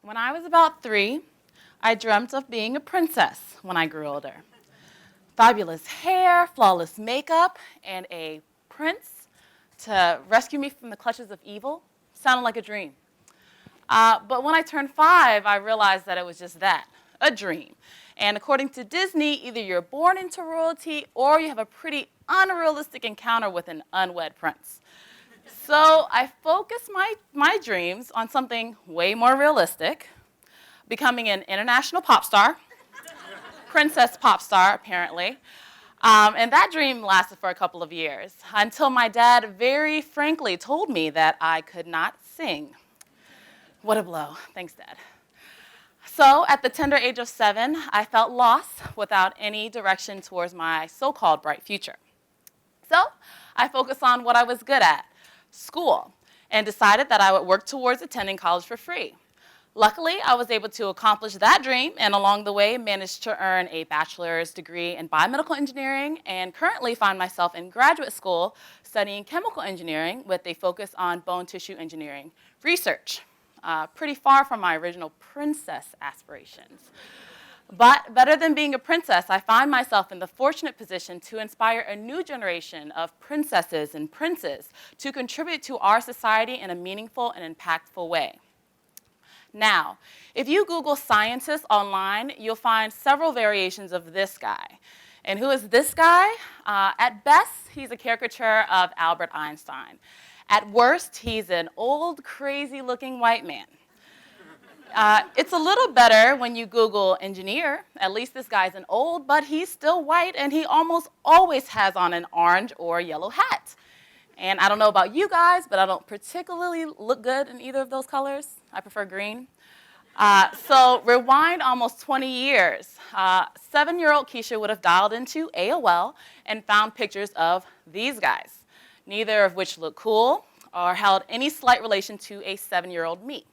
When I was about 3, I dreamt of being a princess when I grew older. Fabulous hair, flawless makeup, and a prince to rescue me from the clutches of evil sounded like a dream. But when I turned 5, I realized that it was just that, a dream. And according to Disney, either you're born into royalty or you have a pretty unrealistic encounter with an unwed prince. So I focused my dreams on something way more realistic, becoming an international pop star, princess pop star, apparently. And that dream lasted for a couple of years until my dad very frankly told me that I could not sing. What a blow. Thanks, Dad. So at the tender age of 7, I felt lost without any direction towards my so-called bright future. So I focused on what I was good at, school, and decided that I would work towards attending college for free. Luckily, I was able to accomplish that dream and along the way managed to earn a bachelor's degree in biomedical engineering and currently find myself in graduate school studying chemical engineering with a focus on bone tissue engineering research. Pretty far from my original princess aspirations. But better than being a princess, I find myself in the fortunate position to inspire a new generation of princesses and princes to contribute to our society in a meaningful and impactful way. Now, if you Google scientists online, you'll find several variations of this guy. And who is this guy? At best, he's a caricature of Albert Einstein. At worst, he's an old, crazy-looking white man. It's a little better when you Google engineer. At least this guy's an old, but he's still white, and he almost always has on an orange or yellow hat. And I don't know about you guys, but I don't particularly look good in either of those colors. I prefer green. So rewind almost 20 years. 7-year-old Keshia would have dialed into AOL and found pictures of these guys, neither of which looked cool or held any slight relation to a 7-year-old me.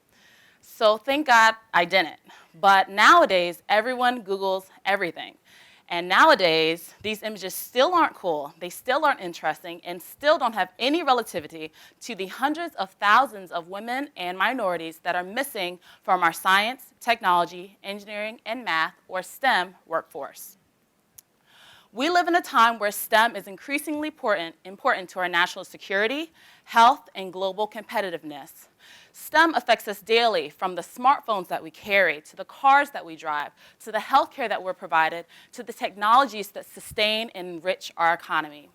So thank God I didn't. But nowadays, everyone Googles everything. And nowadays, these images still aren't cool, they still aren't interesting, and still don't have any relativity to the hundreds of thousands of women and minorities that are missing from our science, technology, engineering, and math, or STEM workforce. We live in a time where STEM is increasingly important to our national security, health, and global competitiveness. STEM affects us daily, from the smartphones that we carry, to the cars that we drive, to the healthcare that we're provided, to the technologies that sustain and enrich our economy.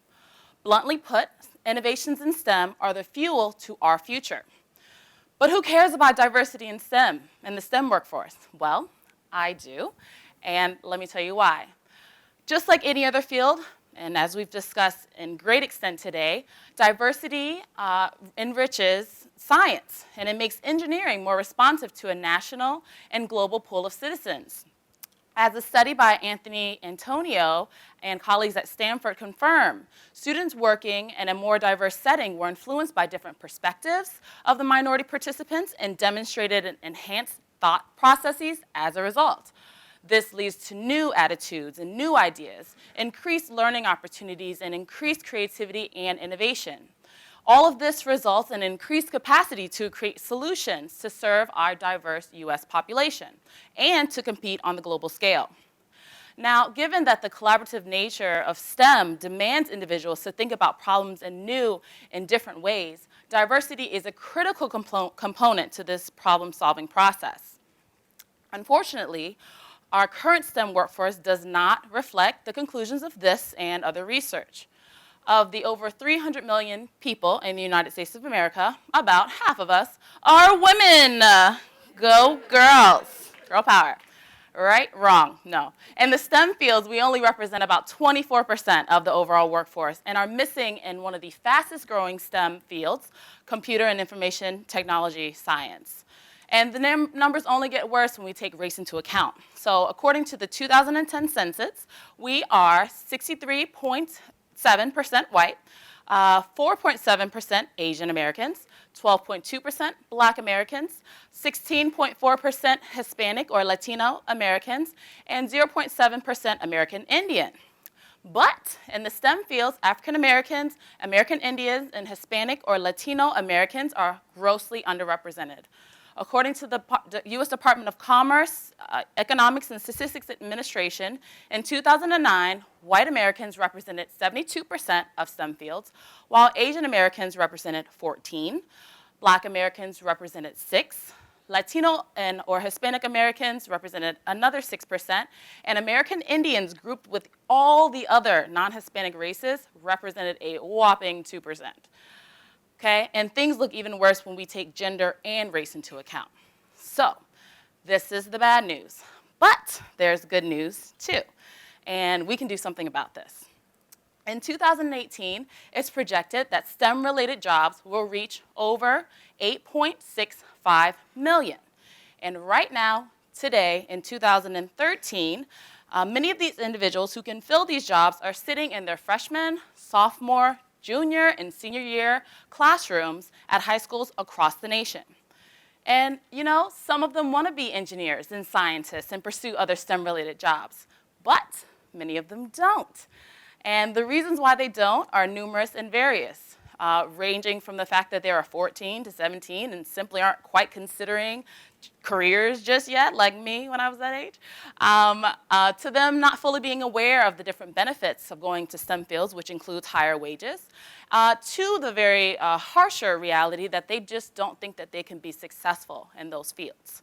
Bluntly put, innovations in STEM are the fuel to our future. But who cares about diversity in STEM, in the STEM workforce? Well, I do, and let me tell you why. Just like any other field, and as we've discussed in great extent today, diversity enriches science, and it makes engineering more responsive to a national and global pool of citizens. As a study by Anthony Antonio and colleagues at Stanford confirm, students working in a more diverse setting were influenced by different perspectives of the minority participants and demonstrated enhanced thought processes as a result. This leads to new attitudes and new ideas, increased learning opportunities, and increased creativity and innovation. All of this results in increased capacity to create solutions to serve our diverse U.S. population and to compete on the global scale. Now, given that the collaborative nature of STEM demands individuals to think about problems in new and different ways, diversity is a critical component to this problem-solving process. Unfortunately, our current STEM workforce does not reflect the conclusions of this and other research. Of the over 300 million people in the United States of America, about half of us are women. Go girls. Girl power. Right? Wrong. No. In the STEM fields, we only represent about 24% of the overall workforce and are missing in one of the fastest growing STEM fields, computer and information technology science. And the numbers only get worse when we take race into account. So according to the 2010 census, we are 63.7% white, 4.7% Asian Americans, 12.2% Black Americans, 16.4% Hispanic or Latino Americans, and 0.7% American Indian. But in the STEM fields, African Americans, American Indians, and Hispanic or Latino Americans are grossly underrepresented. According to the U.S. Department of Commerce, Economics and Statistics Administration, in 2009, white Americans represented 72% of STEM fields, while Asian Americans represented 14%, Black Americans represented 6%, Latino or Hispanic Americans represented another 6%, and American Indians grouped with all the other non-Hispanic races represented a whopping 2%. Okay? And things look even worse when we take gender and race into account. So, this is the bad news. But there's good news too, and we can do something about this. In 2018, it's projected that STEM-related jobs will reach over 8.65 million. And right now, today, in 2013, many of these individuals who can fill these jobs are sitting in their freshman, sophomore, junior, and senior year classrooms at high schools across the nation. And, you know, some of them want to be engineers and scientists and pursue other STEM-related jobs, but many of them don't. And the reasons why they don't are numerous and various, ranging from the fact that they are 14 to 17 and simply aren't quite considering careers just yet, like me when I was that age, to them not fully being aware of the different benefits of going to STEM fields, which includes higher wages, to the very harsher reality that they just don't think that they can be successful in those fields.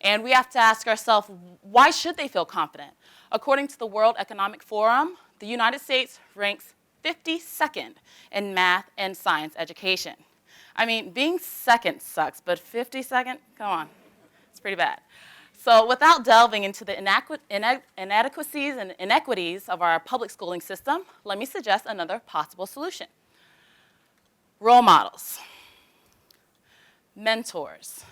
And we have to ask ourselves, why should they feel confident? According to the World Economic Forum, the United States ranks 52nd in math and science education. I mean, being second sucks, but 52nd, come on, it's pretty bad. So without delving into the inadequacies and inequities of our public schooling system, let me suggest another possible solution. Role models, mentors,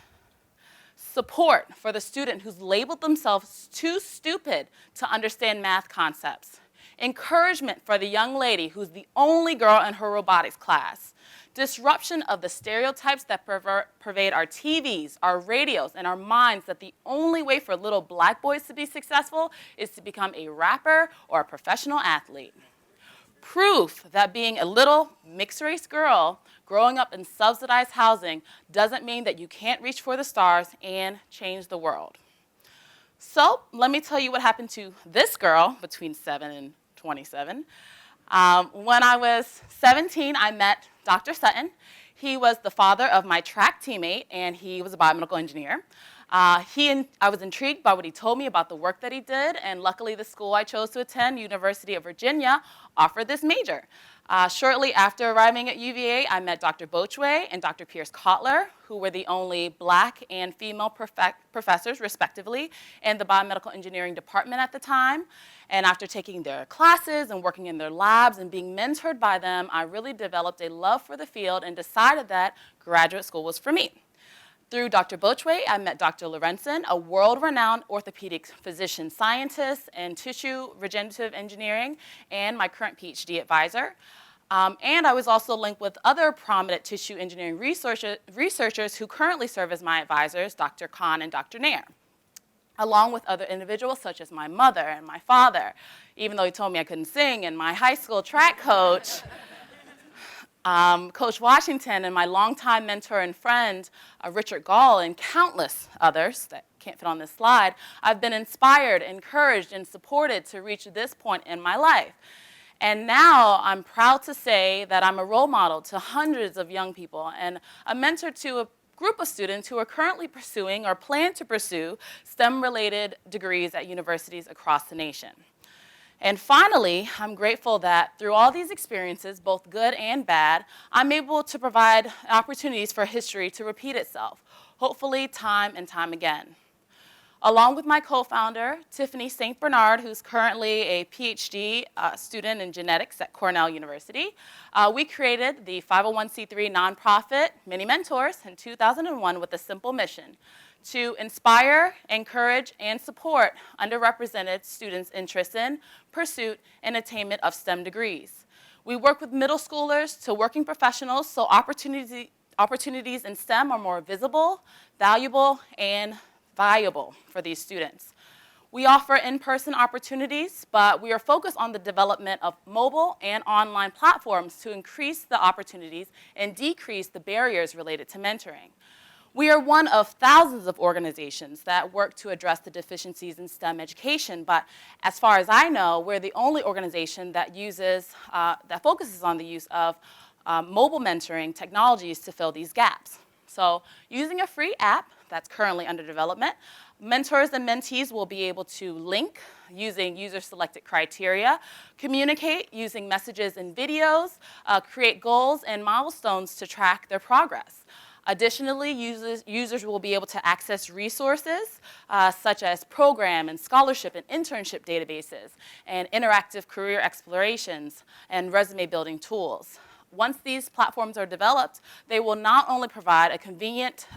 support for the student who's labeled themselves too stupid to understand math concepts, encouragement for the young lady who's the only girl in her robotics class, disruption of the stereotypes that pervade our TVs, our radios, and our minds that the only way for little black boys to be successful is to become a rapper or a professional athlete. Proof that being a little mixed-race girl growing up in subsidized housing doesn't mean that you can't reach for the stars and change the world. So let me tell you what happened to this girl between 7 and 27. When I was 17, I met Dr. Sutton. He was the father of my track teammate, and he was a biomedical engineer. I was intrigued by what he told me about the work that he did, and luckily the school I chose to attend, University of Virginia, offered this major. Shortly after arriving at UVA, I met Dr. Bochwe and Dr. Pierce Kotler, who were the only black and female professors, respectively, in the biomedical engineering department at the time. And after taking their classes and working in their labs and being mentored by them, I really developed a love for the field and decided that graduate school was for me. Through Dr. Bochwe, I met Dr. Lorenzen, a world-renowned orthopedic physician scientist in tissue regenerative engineering and my current Ph.D. advisor. And I was also linked with other prominent tissue engineering researchers who currently serve as my advisors, Dr. Khan and Dr. Nair, along with other individuals such as my mother and my father, even though he told me I couldn't sing, and my high school track coach, Coach Washington, and my longtime mentor and friend, Richard Gall, and countless others that can't fit on this slide. I've been inspired, encouraged, and supported to reach this point in my life. And now I'm proud to say that I'm a role model to hundreds of young people and a mentor to a group of students who are currently pursuing or plan to pursue STEM-related degrees at universities across the nation. And finally, I'm grateful that through all these experiences, both good and bad, I'm able to provide opportunities for history to repeat itself, hopefully time and time again. Along with my co-founder, Tiffany St. Bernard, who's currently a Ph.D. Student in genetics at Cornell University, we created the 501c3 nonprofit ManyMentors in 2001 with a simple mission: to inspire, encourage, and support underrepresented students' interest in, pursuit, and attainment of STEM degrees. We work with middle schoolers to working professionals so opportunities in STEM are more visible, valuable, and viable for these students. We offer in-person opportunities, but we are focused on the development of mobile and online platforms to increase the opportunities and decrease the barriers related to mentoring. We are one of thousands of organizations that work to address the deficiencies in STEM education, but as far as I know, we're the only organization that focuses on the use of mobile mentoring technologies to fill these gaps. So using a free app that's currently under development, mentors and mentees will be able to link using user-selected criteria, communicate using messages and videos, create goals and milestones to track their progress. Additionally, users will be able to access resources such as program and scholarship and internship databases and interactive career explorations and resume building tools. Once these platforms are developed, they will not only provide a convenient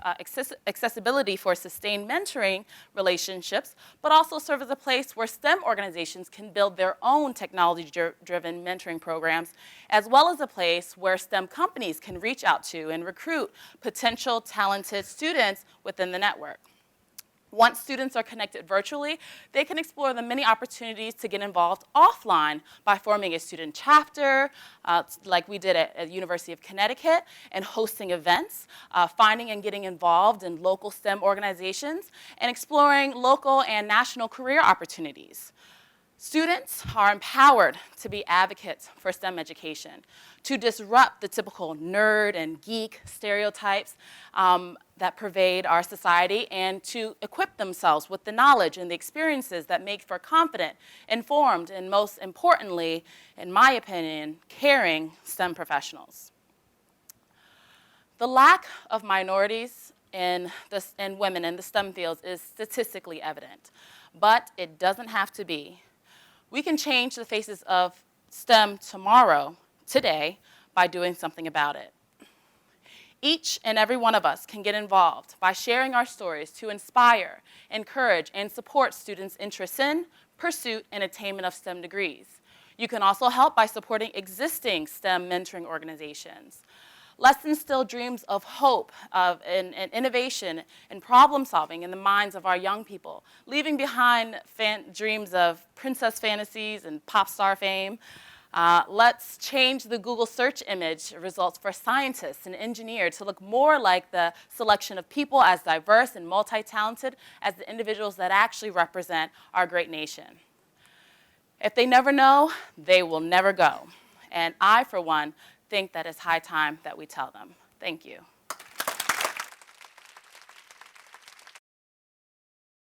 accessibility for sustained mentoring relationships, but also serve as a place where STEM organizations can build their own technology-driven mentoring programs, as well as a place where STEM companies can reach out to and recruit potential talented students within the network. Once students are connected virtually, they can explore the many opportunities to get involved offline by forming a student chapter, like we did at University of Connecticut, and hosting events, finding and getting involved in local STEM organizations, and exploring local and national career opportunities. Students are empowered to be advocates for STEM education, to disrupt the typical nerd and geek stereotypes that pervade our society, and to equip themselves with the knowledge and the experiences that make for confident, informed, and most importantly, in my opinion, caring STEM professionals. The lack of minorities and women in the STEM fields is statistically evident, but it doesn't have to be. We can change the faces of STEM tomorrow, today, by doing something about it. Each and every one of us can get involved by sharing our stories to inspire, encourage, and support students' interests in, pursuit, and attainment of STEM degrees. You can also help by supporting existing STEM mentoring organizations. Let's instill dreams of hope, and innovation, and problem solving in the minds of our young people, leaving behind dreams of princess fantasies and pop star fame. Let's change the Google search image results for scientists and engineers to look more like the selection of people as diverse and multi-talented as the individuals that actually represent our great nation. If they never know, they will never go. And I, for one, think that it's high time that we tell them. Thank you.